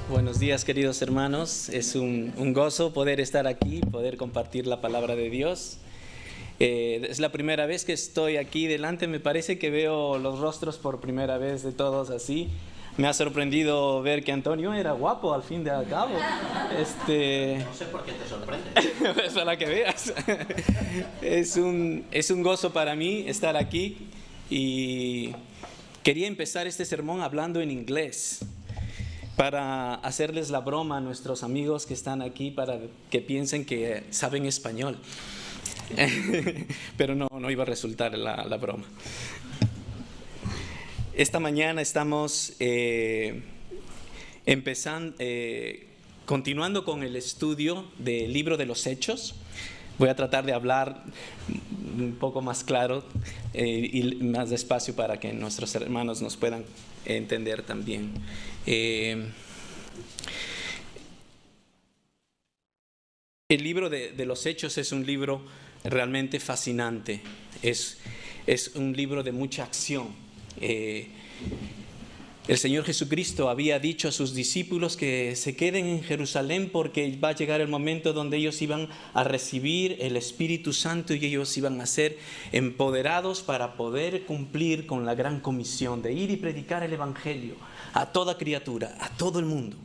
Buenos días, queridos hermanos. Es un gozo poder estar aquí, poder compartir la palabra de Dios. Es la primera vez que estoy aquí delante. Me parece que veo los rostros por primera vez de todos así. Me ha sorprendido ver que Antonio era guapo al fin de cabo. No sé por qué te sorprende. Pues para que veas. Es un gozo para mí estar aquí y quería empezar este sermón hablando en inglés para hacerles la broma a nuestros amigos que están aquí para que piensen que saben español. Pero no iba a resultar la broma. Esta mañana estamos continuando con el estudio del libro de los Hechos. Voy a tratar de hablar un poco más claro y más despacio para que nuestros hermanos nos puedan entender también. El libro de los Hechos es un libro realmente fascinante. Es un libro de mucha acción. El Señor Jesucristo había dicho a sus discípulos que se queden en Jerusalén porque va a llegar el momento donde ellos iban a recibir el Espíritu Santo y ellos iban a ser empoderados para poder cumplir con la gran comisión de ir y predicar el Evangelio a toda criatura, a todo el mundo.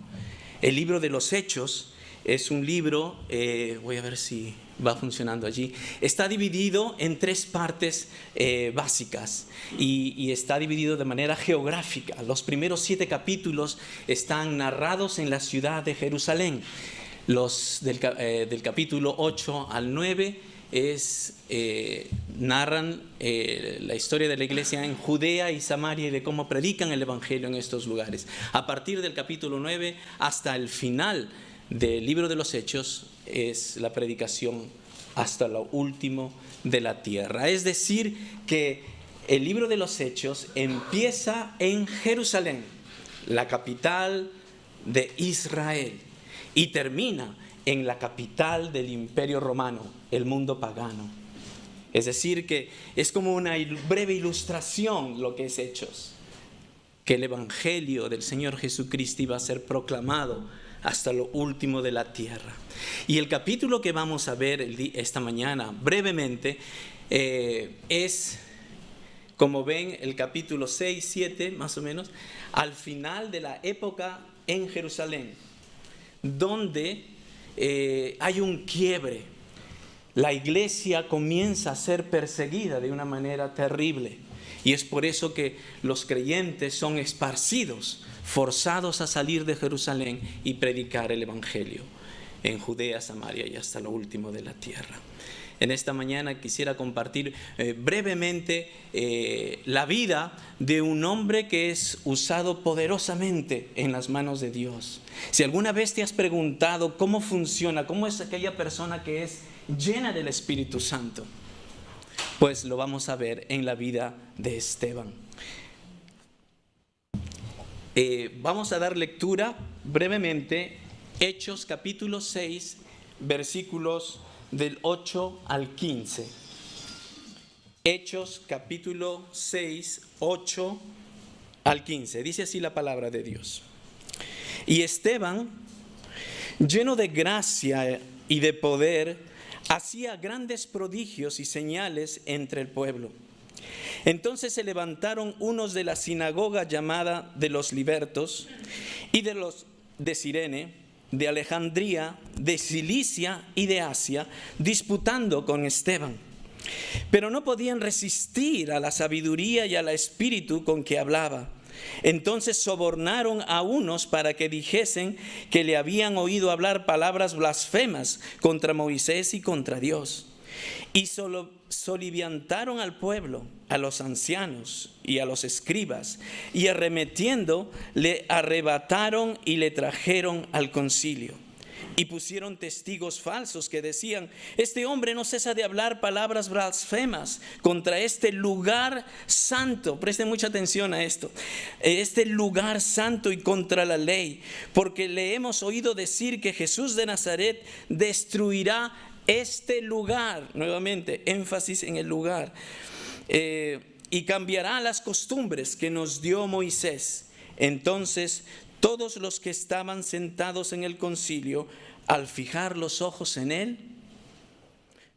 El libro de los Hechos es un libro, voy a ver si va funcionando allí, está dividido en 3 partes básicas y está dividido de manera geográfica. Los primeros 7 capítulos están narrados en la ciudad de Jerusalén. Los del capítulo 8 al 9 narran la historia de la iglesia en Judea y Samaria y de cómo predican el Evangelio en estos lugares. A partir del capítulo 9 hasta el final del libro de los Hechos es la predicación hasta lo último de la tierra. Es decir, que el libro de los Hechos empieza en Jerusalén, la capital de Israel, y termina en la capital del Imperio Romano, el mundo pagano. Es decir, que es como una breve ilustración lo que es Hechos, que el Evangelio del Señor Jesucristo iba a ser proclamado hasta lo último de la tierra. Y el capítulo que vamos a ver esta mañana brevemente es, como ven, el capítulo 6, 7 más o menos, al final de la época en Jerusalén, donde hay un quiebre. La iglesia comienza a ser perseguida de una manera terrible. Y es por eso que los creyentes son esparcidos, forzados a salir de Jerusalén y predicar el Evangelio en Judea, Samaria y hasta lo último de la tierra. En esta mañana quisiera compartir brevemente la vida de un hombre que es usado poderosamente en las manos de Dios. Si alguna vez te has preguntado cómo funciona, cómo es aquella persona que es llena del Espíritu Santo, pues lo vamos a ver en la vida de Esteban. Vamos a dar lectura brevemente, Hechos capítulo 6, versículos del 8 al 15. Hechos capítulo 6, 8 al 15. Dice así la palabra de Dios. Y Esteban, lleno de gracia y de poder, hacía grandes prodigios y señales entre el pueblo. Entonces se levantaron unos de la sinagoga llamada de los libertos y de los de Cirene, de Alejandría, de Cilicia y de Asia, disputando con Esteban. Pero no podían resistir a la sabiduría y al espíritu con que hablaba. Entonces sobornaron a unos para que dijesen que le habían oído hablar palabras blasfemas contra Moisés y contra Dios. Y soliviantaron al pueblo, a los ancianos y a los escribas, y arremetiendo le arrebataron y le trajeron al concilio. Y pusieron testigos falsos que decían: este hombre no cesa de hablar palabras blasfemas contra este lugar santo. Presten mucha atención a esto. Este lugar santo y contra la ley, porque le hemos oído decir que Jesús de Nazaret destruirá este lugar. Nuevamente, énfasis en el lugar. Y cambiará las costumbres que nos dio Moisés. Entonces Todos los que estaban sentados en el concilio, al fijar los ojos en él,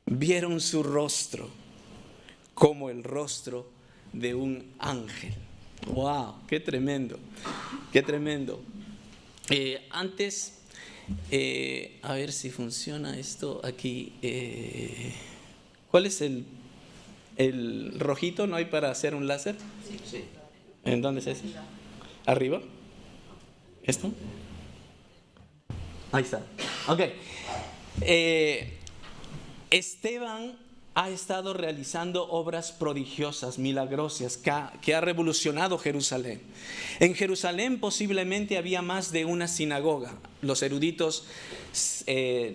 vieron su rostro como el rostro de un ángel. ¡Wow! ¡Qué tremendo! ¡Qué tremendo! Antes, a ver si funciona esto aquí. ¿Cuál es el rojito? ¿No hay para hacer un láser? Sí. ¿En dónde es ese? ¿Arriba? ¿Esto? Ahí está. Ok. Esteban ha estado realizando obras prodigiosas, milagrosas, que ha revolucionado Jerusalén. En Jerusalén posiblemente había más de una sinagoga. Los eruditos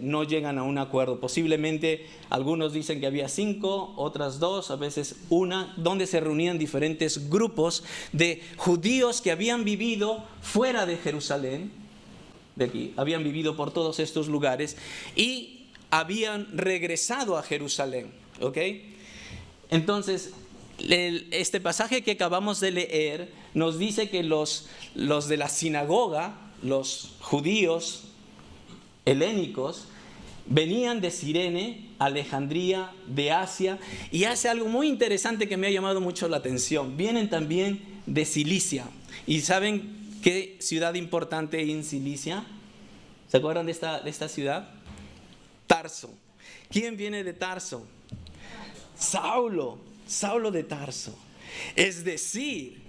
no llegan a un acuerdo. Posiblemente algunos dicen que había 5, otras 2, a veces 1, donde se reunían diferentes grupos de judíos que habían vivido fuera de Jerusalén, de aquí, habían vivido por todos estos lugares y habían regresado a Jerusalén. ¿Ok? Entonces, este pasaje que acabamos de leer nos dice que los de la sinagoga, los judíos helénicos, venían de Cirene, Alejandría, de Asia, y hace algo muy interesante que me ha llamado mucho la atención. Vienen también de Cilicia. ¿Y saben qué ciudad importante hay en Cilicia? ¿Se acuerdan de esta ciudad? Tarso. ¿Quién viene de Tarso? Saulo de Tarso. Es decir,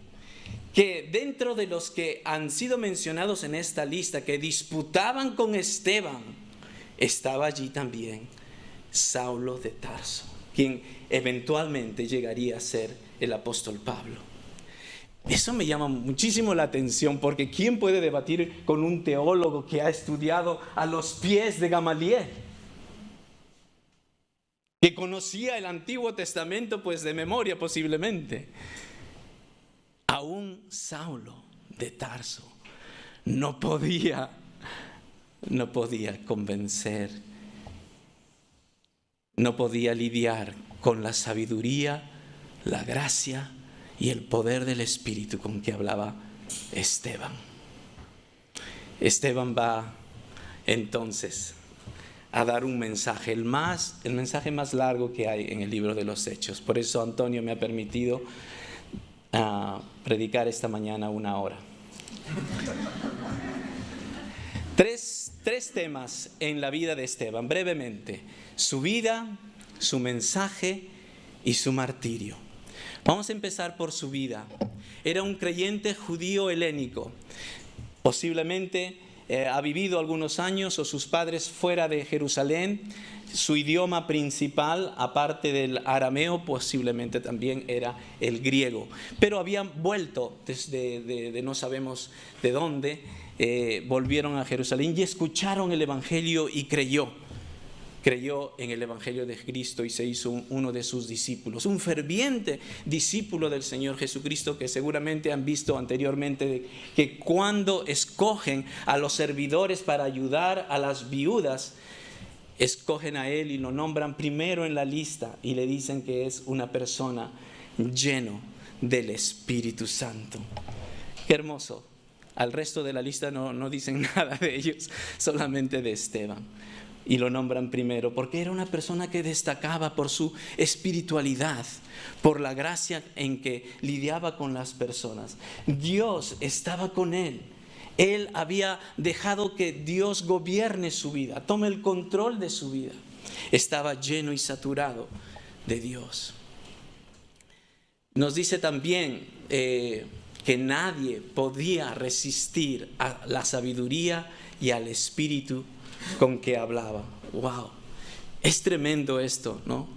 que dentro de los que han sido mencionados en esta lista, que disputaban con Esteban, estaba allí también Saulo de Tarso, quien eventualmente llegaría a ser el apóstol Pablo. Eso me llama muchísimo la atención, porque ¿quién puede debatir con un teólogo que ha estudiado a los pies de Gamaliel? Que conocía el Antiguo Testamento pues de memoria posiblemente. Aún Saulo de Tarso no podía convencer, no podía lidiar con la sabiduría, la gracia y el poder del Espíritu con que hablaba Esteban. Esteban va entonces a dar un mensaje, el mensaje más largo que hay en el libro de los Hechos. Por eso Antonio me ha permitido predicar esta mañana 1 hora. Tres temas en la vida de Esteban, brevemente: su vida, su mensaje y su martirio. Vamos a empezar por su vida. Era un creyente judío helénico. Posiblemente ha vivido algunos años o sus padres fuera de Jerusalén. Su idioma principal, aparte del arameo, posiblemente también era el griego. Pero habían vuelto desde no sabemos de dónde, volvieron a Jerusalén y escucharon el Evangelio y creyó en el Evangelio de Cristo y se hizo uno de sus discípulos, un ferviente discípulo del Señor Jesucristo, que seguramente han visto anteriormente que cuando escogen a los servidores para ayudar a las viudas, escogen a él y lo nombran primero en la lista y le dicen que es una persona lleno del Espíritu Santo. Qué hermoso. Al resto de la lista no dicen nada de ellos, solamente de Esteban. Y lo nombran primero porque era una persona que destacaba por su espiritualidad, por la gracia en que lidiaba con las personas. Dios estaba con él. Él había dejado que Dios gobierne su vida, tome el control de su vida. Estaba lleno y saturado de Dios. Nos dice también que nadie podía resistir a la sabiduría y al espíritu con que hablaba. Wow, es tremendo esto, ¿no?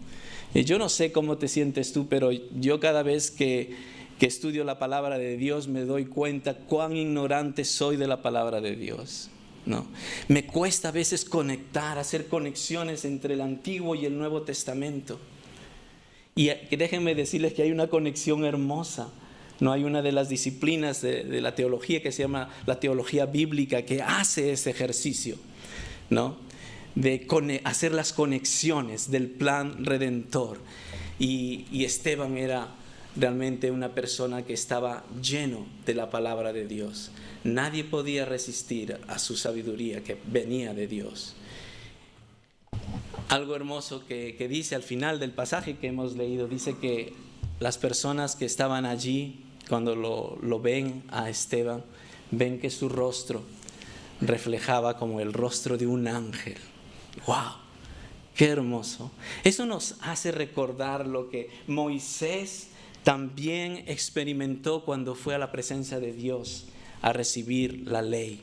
Yo no sé cómo te sientes tú, pero yo cada vez que estudio la palabra de Dios me doy cuenta cuán ignorante soy de la palabra de Dios, ¿no? Me cuesta a veces conectar, hacer conexiones entre el Antiguo y el Nuevo Testamento. Y déjenme decirles que hay una conexión hermosa. No hay una de las disciplinas de la teología que se llama la teología bíblica que hace ese ejercicio, ¿no? De hacer las conexiones del plan redentor. Y Esteban era realmente una persona que estaba lleno de la palabra de Dios. Nadie podía resistir a su sabiduría que venía de Dios. Algo hermoso que dice al final del pasaje que hemos leído, dice que las personas que estaban allí, cuando lo ven a Esteban, ven que su rostro reflejaba como el rostro de un ángel. ¡Wow! ¡Qué hermoso! Eso nos hace recordar lo que Moisés también experimentó cuando fue a la presencia de Dios a recibir la ley.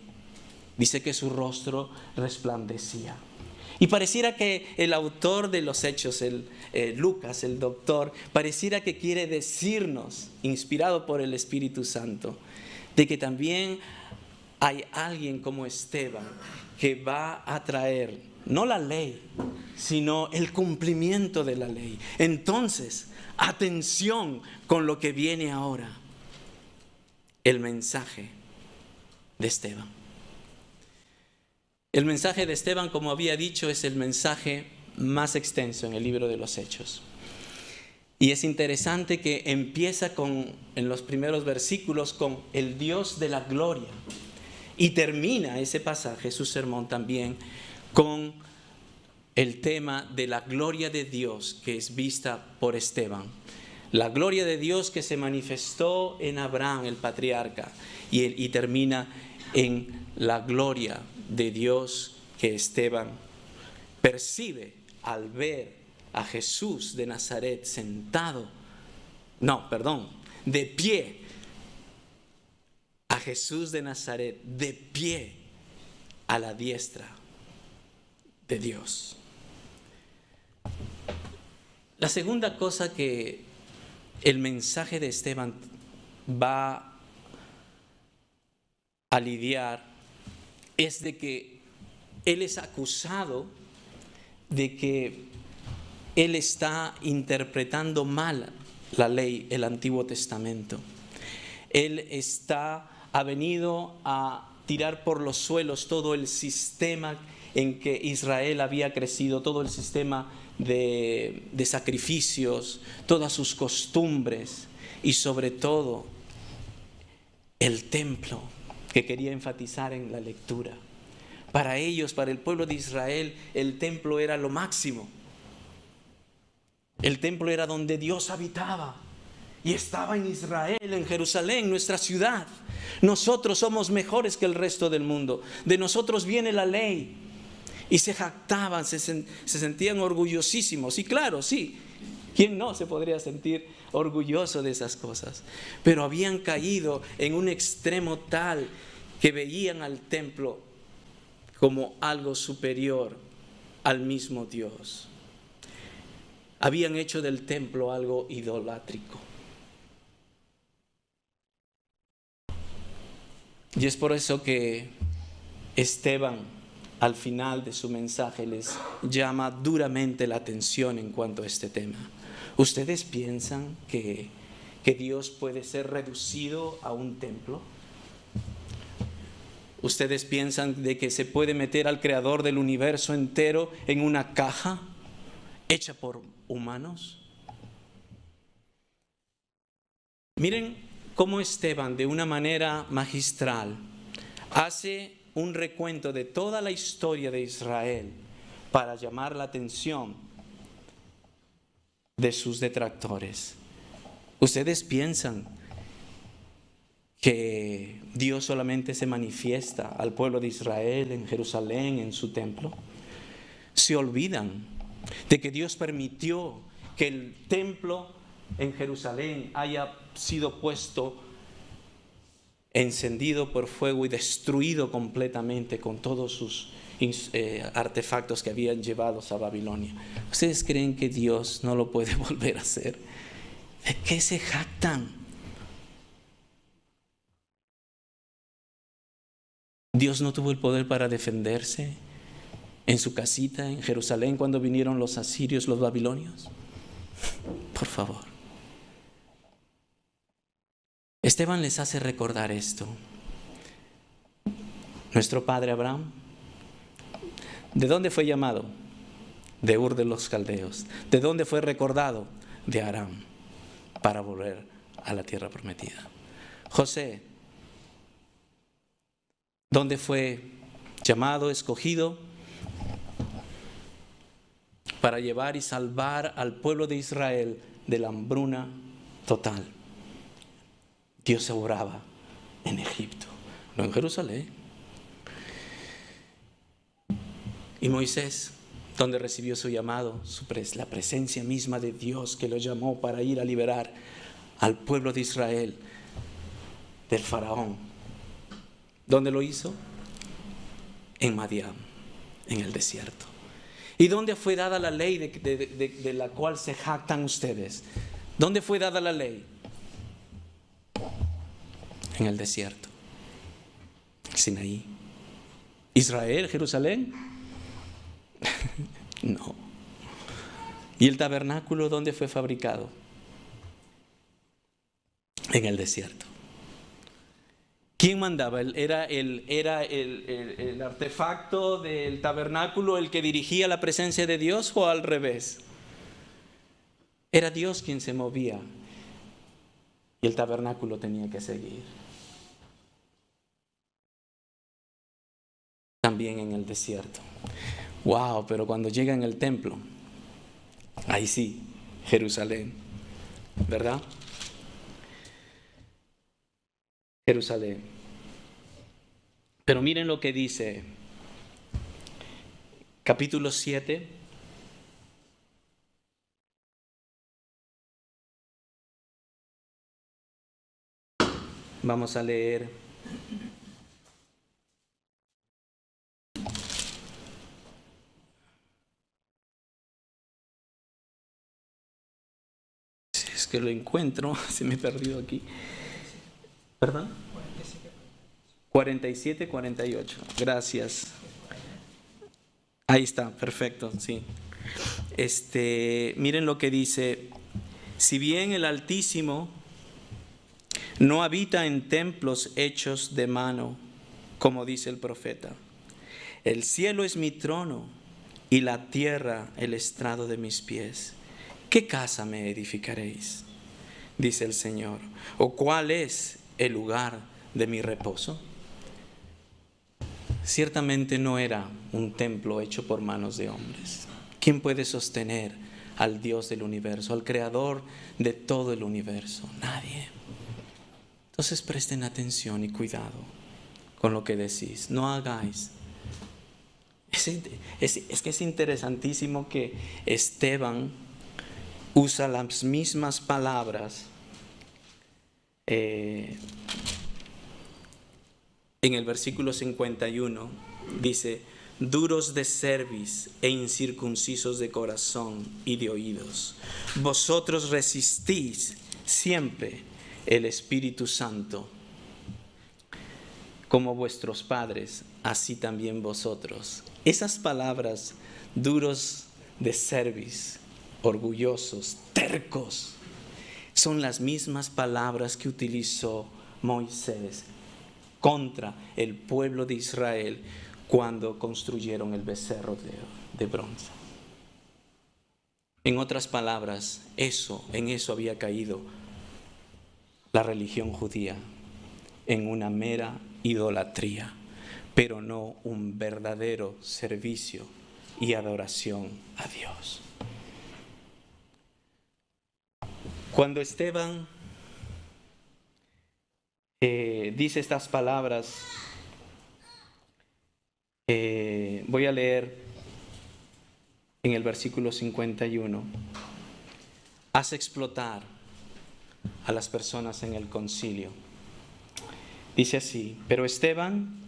Dice que su rostro resplandecía. Y pareciera que el autor de los Hechos, Lucas, el doctor, pareciera que quiere decirnos, inspirado por el Espíritu Santo, de que también hay alguien como Esteban que va a traer no la ley, sino el cumplimiento de la ley. Entonces, atención con lo que viene ahora, el mensaje de Esteban. El mensaje de Esteban, como había dicho, es el mensaje más extenso en el libro de los Hechos. Y es interesante que empieza en los primeros versículos con el Dios de la gloria. Y termina ese pasaje, su sermón también, con el tema de la gloria de Dios que es vista por Esteban. La gloria de Dios que se manifestó en Abraham, el patriarca, y termina en la gloria de Dios que Esteban percibe al ver a Jesús de Nazaret de pie. A Jesús de Nazaret de pie a la diestra de Dios. La segunda cosa que el mensaje de Esteban va a lidiar es de que él es acusado de que él está interpretando mal la ley, el Antiguo Testamento. Él ha venido a tirar por los suelos todo el sistema en que Israel había crecido, todo el sistema de sacrificios, todas sus costumbres y sobre todo el templo, que quería enfatizar en la lectura. Para ellos, para el pueblo de Israel, el templo era lo máximo. El templo era donde Dios habitaba y estaba en Israel, en Jerusalén, nuestra ciudad. Nosotros somos mejores que el resto del mundo. De nosotros viene la ley. Y se jactaban, se sentían orgullosísimos. Y claro, sí, ¿quién no se podría sentir orgulloso de esas cosas? Pero habían caído en un extremo tal que veían al templo como algo superior al mismo Dios. Habían hecho del templo algo idolátrico. Y es por eso que Esteban, al final de su mensaje, les llama duramente la atención en cuanto a este tema. ¿Ustedes piensan que Dios puede ser reducido a un templo? ¿Ustedes piensan de que se puede meter al creador del universo entero en una caja hecha por humanos? Miren cómo Esteban, de una manera magistral, hace un recuento de toda la historia de Israel para llamar la atención de sus detractores. ¿Ustedes piensan que Dios solamente se manifiesta al pueblo de Israel en Jerusalén, en su templo? Se olvidan de que Dios permitió que el templo en Jerusalén haya sido puesto, encendido por fuego y destruido completamente con todos sus artefactos que habían llevados a Babilonia. ¿Ustedes creen que Dios no lo puede volver a hacer? ¿De qué se jactan? ¿Dios no tuvo el poder para defenderse en su casita en Jerusalén cuando vinieron los asirios, los babilonios? Por favor. Esteban les hace recordar esto. Nuestro padre Abraham, ¿de dónde fue llamado? De Ur de los Caldeos. ¿De dónde fue recordado? De Aram. para volver a la tierra prometida. José, ¿dónde fue llamado, escogido para llevar y salvar al pueblo de Israel de la hambruna total? Dios obraba en Egipto, no en Jerusalén. Y Moisés, donde recibió su llamado, la presencia misma de Dios que lo llamó para ir a liberar al pueblo de Israel del faraón. ¿Dónde lo hizo? En Madián, en el desierto. ¿Y dónde fue dada la ley de la cual se jactan ustedes? ¿Dónde fue dada la ley? En el desierto. Sinaí. ¿Israel, Jerusalén? No. ¿Y el tabernáculo dónde fue fabricado? En el desierto. ¿Quién mandaba? ¿Era el artefacto del tabernáculo el que dirigía la presencia de Dios o al revés? Era Dios quien se movía y el tabernáculo tenía que seguir. También en el desierto. Wow, pero cuando llega en el templo, ahí sí, Jerusalén, ¿verdad? Jerusalén. Pero miren lo que dice capítulo 7. Vamos a leer si es que lo encuentro, se me he perdido aquí. ¿Perdón? 47, 48. Gracias. Ahí está, perfecto, sí. Miren lo que dice: si bien el Altísimo no habita en templos hechos de mano, como dice el profeta, el cielo es mi trono y la tierra el estrado de mis pies. ¿Qué casa me edificaréis? Dice el Señor. ¿O cuál es el lugar de mi reposo? Ciertamente no era un templo hecho por manos de hombres. ¿Quién puede sostener al Dios del universo, al creador de todo el universo? Nadie. Entonces presten atención y cuidado con lo que decís. No hagáis. Es que es interesantísimo que Esteban usa las mismas palabras en el versículo 51. Dice: duros de cerviz e incircuncisos de corazón y de oídos, vosotros resistís siempre el Espíritu Santo. Como vuestros padres, así también vosotros. Esas palabras, duros de cerviz, orgullosos, tercos, son las mismas palabras que utilizó Moisés contra el pueblo de Israel cuando construyeron el becerro de bronce. En otras palabras, en eso había caído la religión judía, en una mera idolatría, pero no un verdadero servicio y adoración a Dios. Cuando Esteban dice estas palabras, voy a leer en el versículo 51. Hace explotar a las personas en el concilio. Dice así: pero Esteban,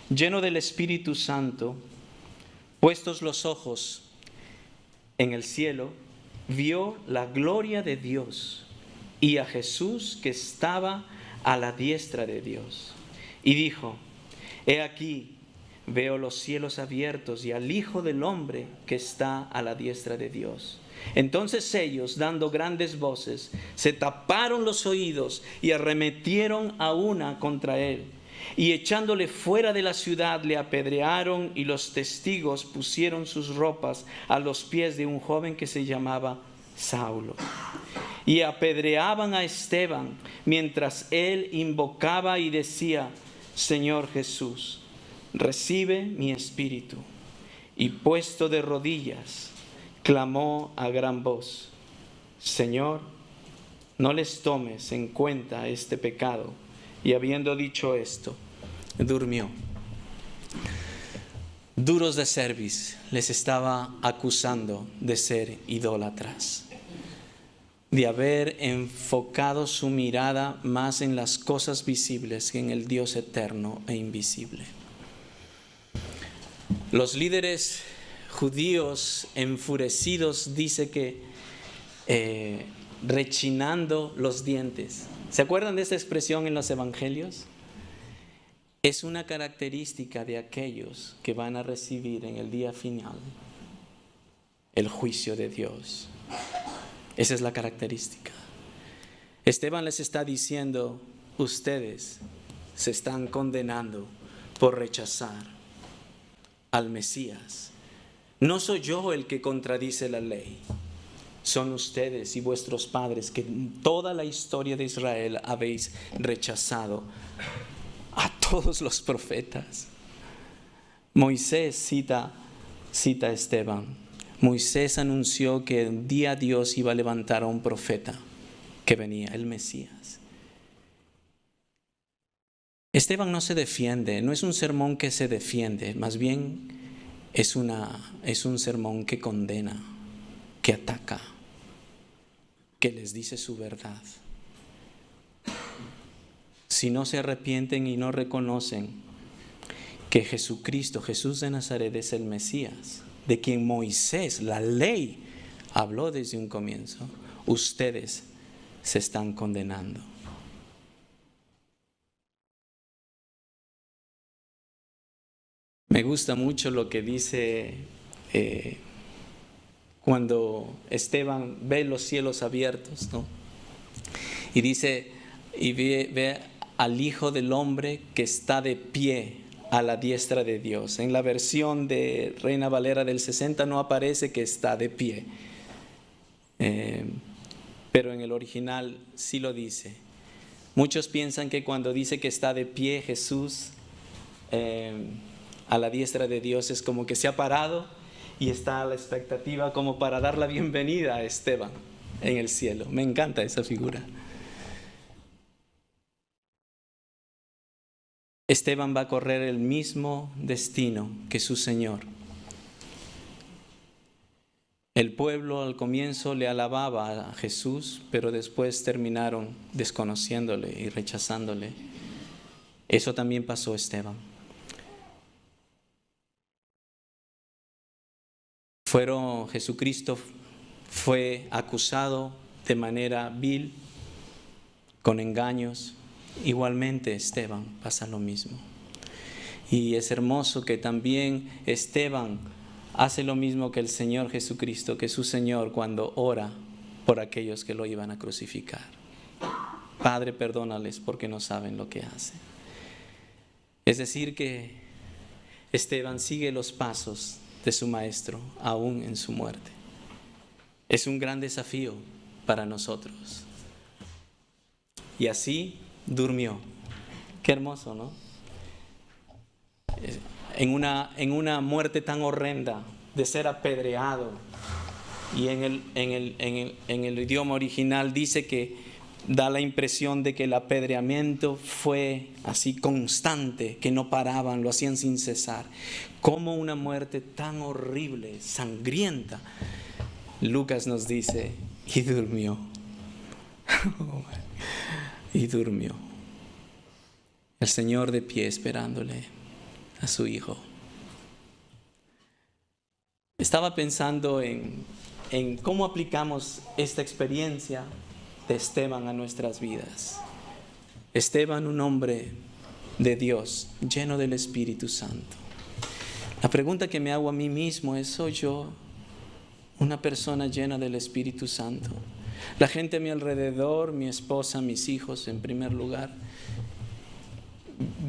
lleno del Espíritu Santo, puestos los ojos en el cielo, vio la gloria de Dios y a Jesús que estaba a la diestra de Dios. Y dijo: he aquí, veo los cielos abiertos y al Hijo del Hombre que está a la diestra de Dios. Entonces ellos, dando grandes voces, se taparon los oídos y arremetieron a una contra él. Y echándole fuera de la ciudad le apedrearon, y los testigos pusieron sus ropas a los pies de un joven que se llamaba Saulo. y apedreaban a Esteban mientras él invocaba y decía: Señor Jesús, recibe mi espíritu. Y puesto de rodillas, clamó a gran voz: Señor, no les tomes en cuenta este pecado. Y habiendo dicho esto, durmió. Duros de cerviz les estaba acusando de ser idólatras, de haber enfocado su mirada más en las cosas visibles que en el Dios eterno e invisible. Los líderes judíos enfurecidos dice que rechinando los dientes. ¿Se acuerdan de esta expresión en los evangelios? Es una característica de aquellos que van a recibir en el día final el juicio de Dios. Esa es la característica. Esteban les está diciendo: ustedes se están condenando por rechazar al Mesías. No soy yo el que contradice la ley. Son ustedes y vuestros padres que en toda la historia de Israel habéis rechazado a todos los profetas. Moisés cita a Esteban. Moisés anunció que un día Dios iba a levantar a un profeta que venía, el Mesías. Esteban no se defiende, no es un sermón que se defiende, más bien es un sermón que condena, que ataca, que les dice su verdad. Si no se arrepienten y no reconocen que Jesucristo, Jesús de Nazaret, es el Mesías, de quien Moisés, la ley, habló desde un comienzo, ustedes se están condenando. Me gusta mucho lo que dice cuando Esteban ve los cielos abiertos, ¿no? Y dice, y ve al Hijo del Hombre que está de pie a la diestra de Dios. En la versión de Reina Valera del 60 no aparece que está de pie, pero en el original sí lo dice. Muchos piensan que cuando dice que está de pie Jesús a la diestra de Dios es como que se ha parado y está a la expectativa como para dar la bienvenida a Esteban en el cielo. Me encanta esa figura. Esteban va a correr el mismo destino que su Señor. El pueblo al comienzo le alababa a Jesús, pero después terminaron desconociéndole y rechazándole. Eso también pasó a Esteban. Jesucristo fue acusado de manera vil, con engaños. Igualmente Esteban pasa lo mismo. Y es hermoso que también Esteban hace lo mismo que el Señor Jesucristo, que su Señor, cuando ora por aquellos que lo iban a crucificar. Padre, perdónales porque no saben lo que hacen. Es decir que Esteban sigue los pasos de su maestro aún en su muerte. Es un gran desafío para nosotros. Y así durmió. Qué hermoso, ¿no? En una muerte tan horrenda de ser apedreado. Y en el idioma original dice que da la impresión de que el apedreamiento fue así constante, que no paraban, lo hacían sin cesar. Como una muerte tan horrible, sangrienta. Lucas nos dice, y durmió. Y durmió. El Señor de pie esperándole a su Hijo. Estaba pensando en cómo aplicamos esta experiencia de Esteban a nuestras vidas. Esteban, un hombre de Dios, lleno del Espíritu Santo. La pregunta que me hago a mí mismo es, ¿soy yo una persona llena del Espíritu Santo? La gente a mi alrededor, mi esposa, mis hijos en primer lugar,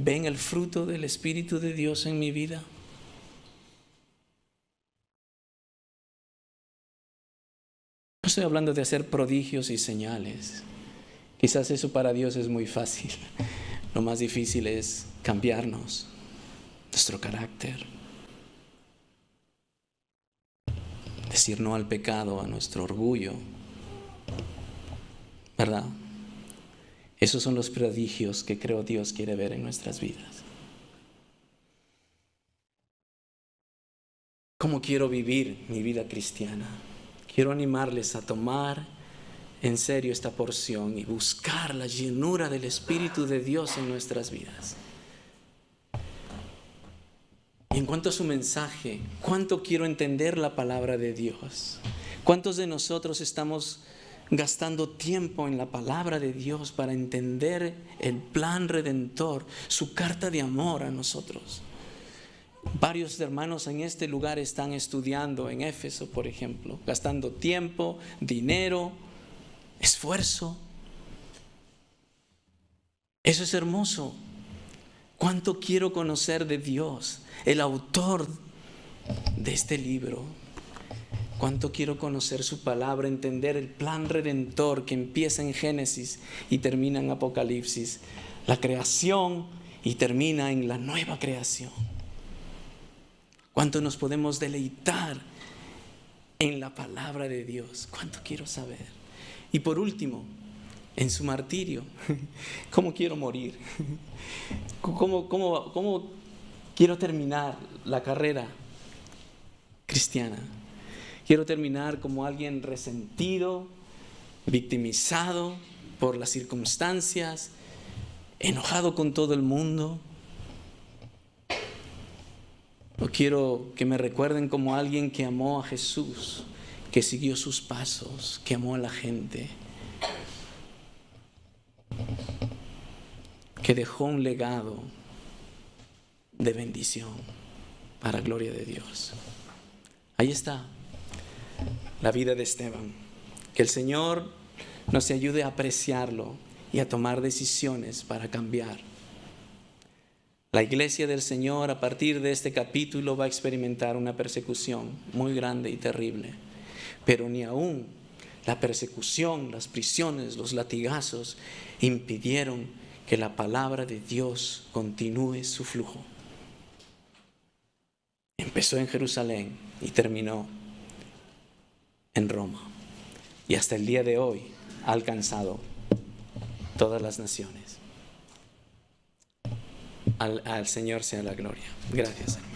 ¿ven el fruto del Espíritu de Dios en mi vida? estoy hablando de hacer prodigios y señales. Quizás eso para Dios es muy fácil. Lo más difícil es cambiarnos, nuestro carácter. Decir no al pecado, a nuestro orgullo. ¿Verdad? Esos son los prodigios que creo Dios quiere ver en nuestras vidas. ¿Cómo quiero vivir mi vida cristiana? Quiero animarles a tomar en serio esta porción y buscar la llenura del Espíritu de Dios en nuestras vidas. Y en cuanto a su mensaje, ¿cuánto quiero entender la palabra de Dios? ¿Cuántos de nosotros estamos gastando tiempo en la palabra de Dios para entender el plan redentor, su carta de amor a nosotros? Varios hermanos en este lugar están estudiando en Éfeso, por ejemplo, gastando tiempo, dinero, esfuerzo. Eso es hermoso. ¿Cuánto quiero conocer de Dios, el autor de este libro? ¿Cuánto quiero conocer su palabra, entender el plan redentor que empieza en Génesis y termina en Apocalipsis? La creación y termina en la nueva creación. ¿Cuánto nos podemos deleitar en la palabra de Dios? ¿Cuánto quiero saber? Y por último, en su martirio, ¿cómo quiero morir? ¿Cómo quiero terminar la carrera cristiana? Quiero terminar como alguien resentido, victimizado por las circunstancias, enojado con todo el mundo. O quiero que me recuerden como alguien que amó a Jesús, que siguió sus pasos, que amó a la gente, que dejó un legado de bendición para gloria de Dios. Ahí está la vida de Esteban. Que el Señor nos ayude a apreciarlo y a tomar decisiones para cambiar. La iglesia del Señor a partir de este capítulo va a experimentar una persecución muy grande y terrible. Pero ni aún la persecución, las prisiones, los latigazos impidieron que la palabra de Dios continúe su flujo. Empezó en Jerusalén y terminó en Roma. Y hasta el día de hoy ha alcanzado todas las naciones. Al Señor sea la gloria. Gracias, hermano.